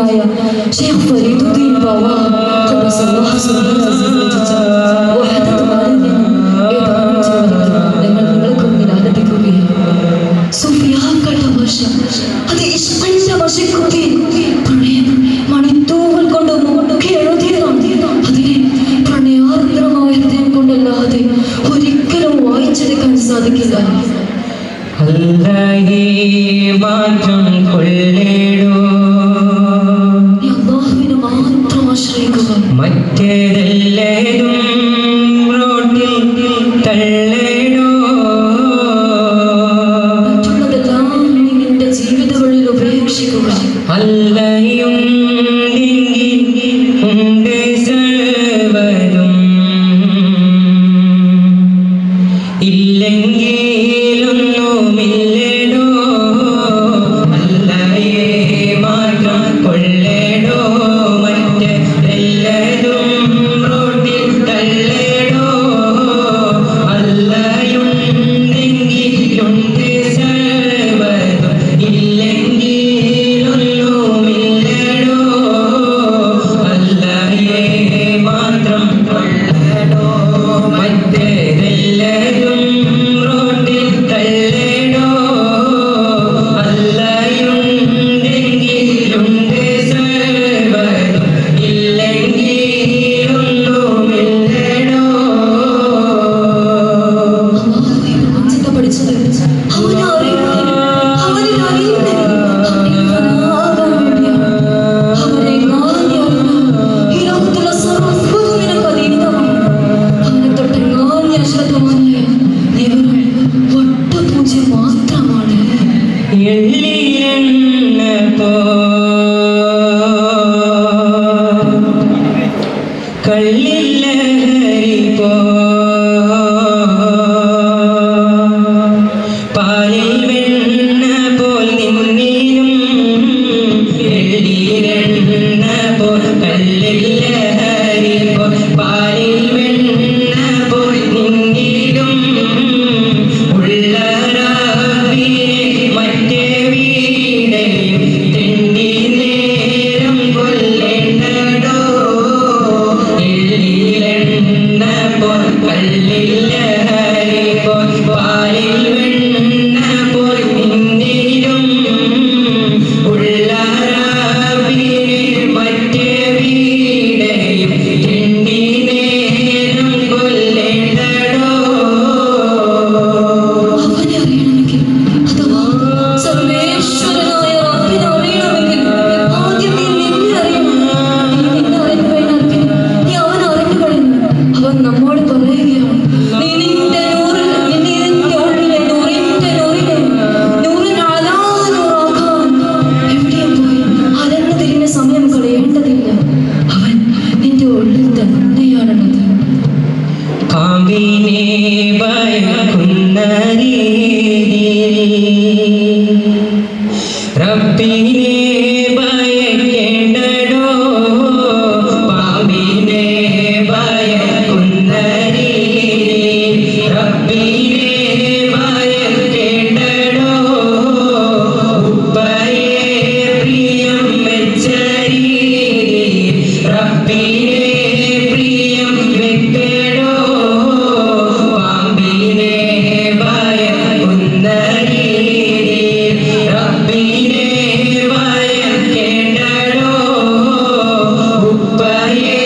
മഹാനായ ഷെയ്ഖ് ഫരീദുദ്ദീൻ ബാവ ഖുദ്ദസല്ലാഹു സുബ്ഹാനഹു രചിച്ച വഹദത്ത് മാലിന്യം ഏതാനും ചില വരികൾ നിങ്ങൾക്ക് മുന്നിൽ ആലപിക്കുകയാണ്. സുഫിയാക്കളുടെ ഭാഷ അത് ഇഷ്കിന്റെ ഭാഷയ്ക്കുത്തി പ്രണയം മണിത്തൂവൽ കൊണ്ട് മുണ്ടൊക്കെ എഴുതിയതാണ്. അതിനെ പ്രണയാർദ്രമായ ഹൃദയം കൊണ്ടല്ലാതെ ഒരിക്കലും വായിച്ചെടുക്കാൻ സാധിക്കില്ല. മാറ്റം കൊള്ളേടോ അല്ലാഹുവിനെ മാത്രം ആശ്രയിക്കുക. മറ്റേതെല്ലതും റോട്ടിൽ തള്ളേടോ മറ്റുള്ളതെല്ലാം നിന്റെ ജീവിത വഴിയിൽ ഉപേക്ഷിക്കുക. അല്ലയും ഉണ്ട് സർവ്വതും ഇല്ലെങ്കിലൊന്നുമില്ലേടോ അല്ലയെ മാറ്റം കൊള്ളേടോ മറ്റെല്ലതും റോട്ടിൽ തള്ളേടോ അല്ലയുണ്ടെങ്കിലുണ്ട് സർവ്വതും ഇല്ലെങ്കിലൊന്നുമില്ലേടോ അല്ലയെ മാത്രം കൊള്ളേടോ മറ്റെല്ലതും റോട്ടിൽ തള്ളേടോ അല്ലയുണ്ടെങ്കിലുണ്ട് സർവ്വതും ഇല്ലെങ്കിലൊന്നുമില്ലേടോ അല്ലാഹുവേ പ്രപഞ്ചത്തെ പഠിച്ചത് അവനെ അറിയുന്നതിന് അവനിൽ അറിയുന്നതിന് അവനിൽ ഫനാകാൻ വേണ്ടിയാണ്. അവനെ നാളെ ഈ ലോകത്തുള്ള സർവ്വതും നിനക്ക് അതീതമാണ്. അവനെ തൊട്ടെങ്ങാൻ അശ്രദ്ധമാനായ നീ വെറും വട്ടപൂജ്യം മാത്രമാണ്. എള്ളിയെണ്ണ കള്ളില്ലഹരി പാലിൽ വെണ്ണ പോൽ നിന്നിലും എള്ളിയെണ്ണ പോൽ കള്ളില്ലഹരി പാലിൽ വെണ്ണ പോൽ നിന്നിലും ഉള്ള രാവിലെ മറ്റേ വീടയും തെണ്ടി നേരം കൊല്ലേണ്ടടോ എള്ളിലെണ്ണ പോൽ കള്ളില്ലഹരി പോൽ പാലിൽ വെണ്ണ പോൽ നിന്നിലും ഉള്ള രാവിലെ മറ്റേ വീടയും തെണ്ടി നേരം കൊല്ലേണ്ടടോ അവനെ അറിയണമെങ്കിൽ അഥവാ സർവേശ്വരനായ റബ്ബിനെ അറിയണമെങ്കിൽ ആദ്യം നീ നിന്നെ അറിയണം. നീ നിന്നെ അറിഞ്ഞു കഴിഞ്ഞാൽ പിന്നെ നീ അവനെ അറിഞ്ഞു കഴിഞ്ഞു. അവൻ നമ്മോട് പറയുകയാണ്, നീ നിന്റെ നൂറിൽ നീ നിന്റെ ഉള്ളിലെ നൂറിന്റെ നൂറിലെ നൂറിനാകാൻ എവിടെയും പോയി അലഞ്ഞു തിരിഞ്ഞ സമയം കളയേണ്ടതില്ല. അവൻ നിന്റെ ഉള്ളിൽ തന്നെയാണുള്ളത്. പാമ്പിനെ ഭയക്കുന്ന രീതിയിൽ റബ്ബിനെ ഭയക്കേണ്ടടോ പാമ്പിനെ ഭയക്കുന്ന രീതിയിൽ റബ്ബിനെ ഭയക്കേണ്ടടോ ഉപ്പയെ പ്രിയം വെച്ച രീതിയിൽ റബ്ബിനെ പ്രിയം വെക്കടോ പാമ്പിനെ ഭയക്കുന്ന രീതിയിൽ റബ്ബിനെ ഭയക്കേണ്ടടോ ഉപ്പയെ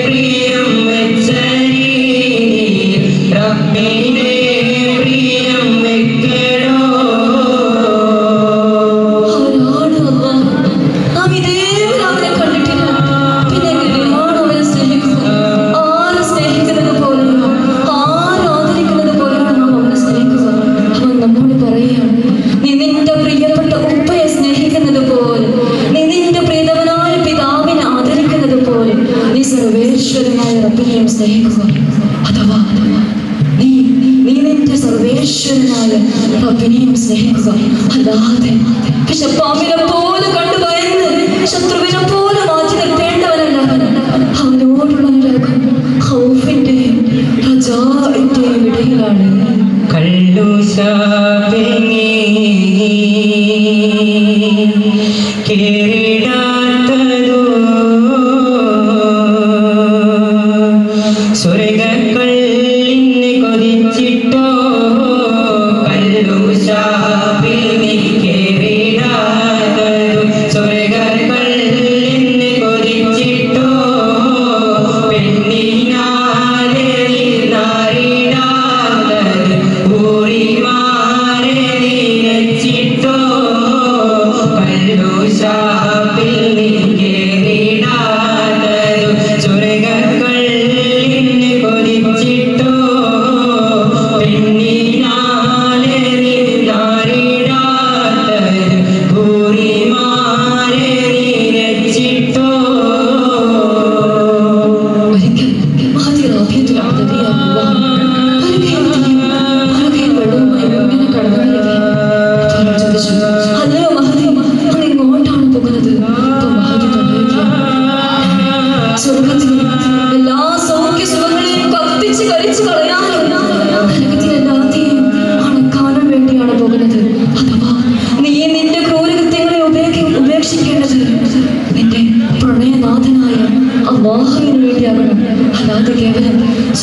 പ്രിയം വെച്ച രീതിയിൽ റബ്ബിനെ പ്രിയം വെക്കടോ അവനാണ് അല്ലാഹ്. നാം ഇതേവരെ അവനെ കണ്ടിട്ടില്ല. പിന്നെ എങ്ങനെയാണ് അവനെ സ്നേഹിക്കുക? ആരെ സ്നേഹിക്കുന്നത് പോലെയോ ആരെ ആദരിക്കുന്നത് പോലെയാണ് നാം അവനെ സ്നേഹിക്കുക. അവൻ നമ്മോട് പറയുകയാണ്, നീ നിന്റെ പ്രിയപ്പെട്ട ഉപ്പയെ സ്നേഹിക്കുന്നത് പോലെ, നീ നിന്റെ പ്രിയതമനായ പിതാവിനെ ആദരിക്കുന്നത് പോലെ നീ സർവേശ്വരനായ റബ്ബിനെയും സ്നേഹിക്കുക. അഥവാ നീ നീ നിന്റെ സർവേശ്വരനായ റബ്ബിനെയും സ്നേഹിക്കുക. അല്ലാതെ വിശപ്പാമ്പിനെ പോലെ കണ്ടു ഭയന്ന് ശത്രുവിനെ പോലെ മാറ്റി നിർത്തേണ്ടവനല്ല അവൻ. അവനോടുള്ള അനുരാഗം ഖൗഫിന്റെയും റജാഇന്റെയും ഇടയിലാണ്. കള്ളുശാപിങ്ങി കേടാത്ത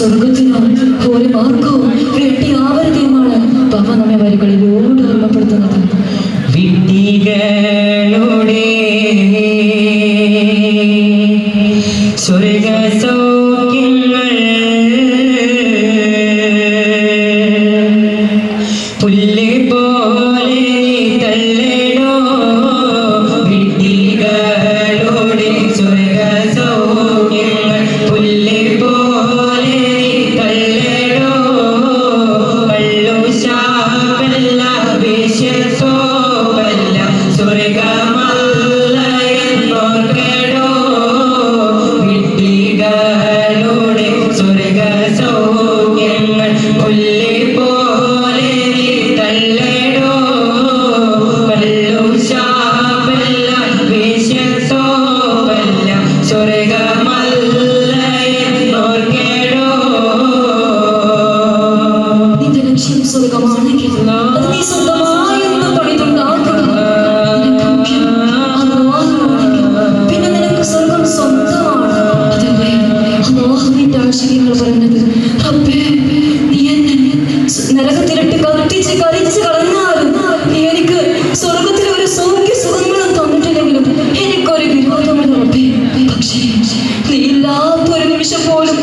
സ്വർഗത്തിനോ ഒരു മാർഗവും വേണ്ടിയാവരുതെന്നാണ് ബാബ നമ്മെ വരികളിലൂടെ ഓർമ്മപ്പെടുത്തുന്നത്. വിഡ്ഢികളുടെ സ്വർഗ സൗഖ്യങ്ങൾ പുല്ല് പോലെ തള്ളടോ. വിഡ്ഢികളുടെ സ്വർഗ സൗഖ്യങ്ങൾ പുല്ല് പോലെ തള്ളടോ. കള്ളു ശാപല്ല വിശ്വസോപല്ല സ്വർഗമല്ല എന്നോർക്കടോ. വിഡ്ഢികളുടെ സ്വർഗ സൗഖ്യങ്ങൾ പുല്ല് പോലെ തള്ളടോ. കള്ളു ശാപല്ല വിശ്വസോപല്ല സ്വർഗമല്ല എന്നോർക്കടോ. നിന്റെ ലക്ഷ്യം സ്വർഗമാണെങ്കിൽ അത് നീ സ്വന്തമായി ഒന്ന് പണിതുണ്ടാക്കുക. നിനക്ക് മുഖ്യം അല്ലാഹുവാണെങ്കിൽ പിന്നെ നിനക്ക് സ്വർഗം സ്വന്തമാണ്. അതല്ലേ അല്ലാഹുവിന്റെ ആശയങ്ങൾ പറഞ്ഞത്. റബ്ബേ, നീ എന്നെ നരകത്തിലിട്ട് കത്തിച്ച് കരിച്ച് കളഞ്ഞാലും നീ എനിക്ക് സ്വർഗത്തിലെ ഒരു സൗഖ്യ സുഖങ്ങളും തന്നിട്ടില്ലെങ്കിലും എനിക്കൊരു വിരോധമില്ല റബ്ബേ. പക്ഷേ നീ ഇല്ലാത്തൊരു നിമിഷം പോലും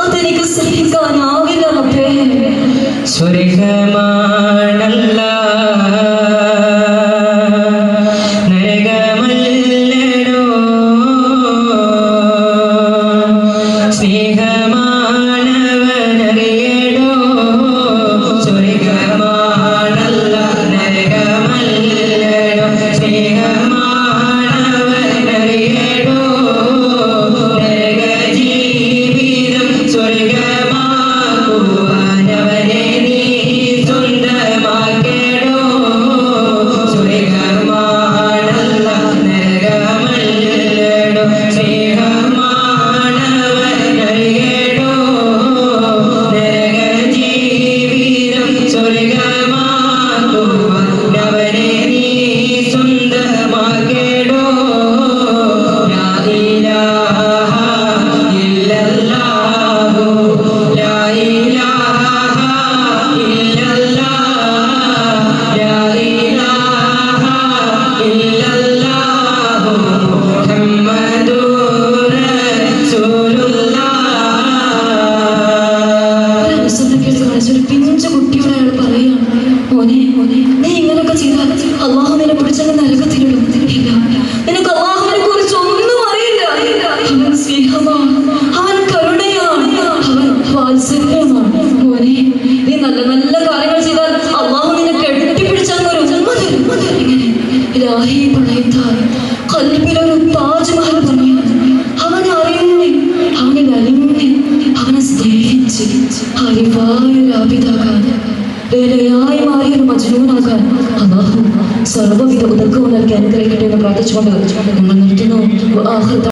അതെനിക്ക് സഹിക്കാനാവില്ല റബ്ബേ. സ്വർഗമാണല്ല നരകമല്ലടോ. സ്നേഹമാണവനറിയടോ. സ്വർഗമാണല്ല നരകമല്ലടോ. സ്നേഹമാണവനറിയടോ. നരക ജീവിതം സ്വർഗമാക്കുവാനവനെ നീ സ്വന്തമാക്കടോ. സ്വർഗമാണല്ല നരകമല്ലടോ. സ്നേഹമാണവനറിയടോ. നരക ജീവിതം സ്വർഗമാക്കുവാനവനെ നീ സ്വന്തമാക്കടോ. ലാ ഇലാഹ ഇല്ലല്ലാഹു ലാ ഇലാഹ ഇല്ലല്ലാഹ് ലാ ഇലാഹ ഇല്ലല്ലാഹു മുഹമ്മദുർ റസൂലുള്ളാഹ്. ഒരു പിഞ്ചു കുട്ടിയോട് അയാൾ പറയാണ്, മോനെ നീ ഇങ്ങനെയൊക്കെ ചെയ്താൽ അള്ളാഹു നിന്നെ പിടിച്ചങ്ങ് നരകത്തിലിടും. ഇല്ല, നിനക്ക് അള്ളാഹുവിനെ കുറിച്ച് ഒന്നും അറിയില്ല. അവൻ സ്നേഹമാണ്, അവൻ കരുണയാണ്, അവൻ വാത്സല്യമാണ്. മോനെ, നീ നല്ല നല്ല കാര്യങ്ങൾ ചെയ്താൽ അള്ളാഹു നിന്നെ കെട്ടിപ്പിടിച്ചങ്ങ് ഒരു ഉമ്മ തരും. ഇങ്ങനെ ഇലാഹി പ്രണയത്താൽ കൽബിലൊരു താജ്മഹൽ പണിയാണ്. അവനെ അറിയുന്നേ, അവനിൽ അലിഞ്ഞ്, അവനെ സ്നേഹിച്ച് ഹരിവായൊരാപിതാകാൻ, വേലയായി മാറിയൊരു മജ്നൂനാകാൻ അല്ലാഹു സർവ്വവിധ ഉദക്കവും നൽകി അനുഗ്രഹിക്കട്ടെ എന്ന് പ്രാർത്ഥിച്ചുകൊണ്ട് നമ്മൾ നിർത്തുന്നു.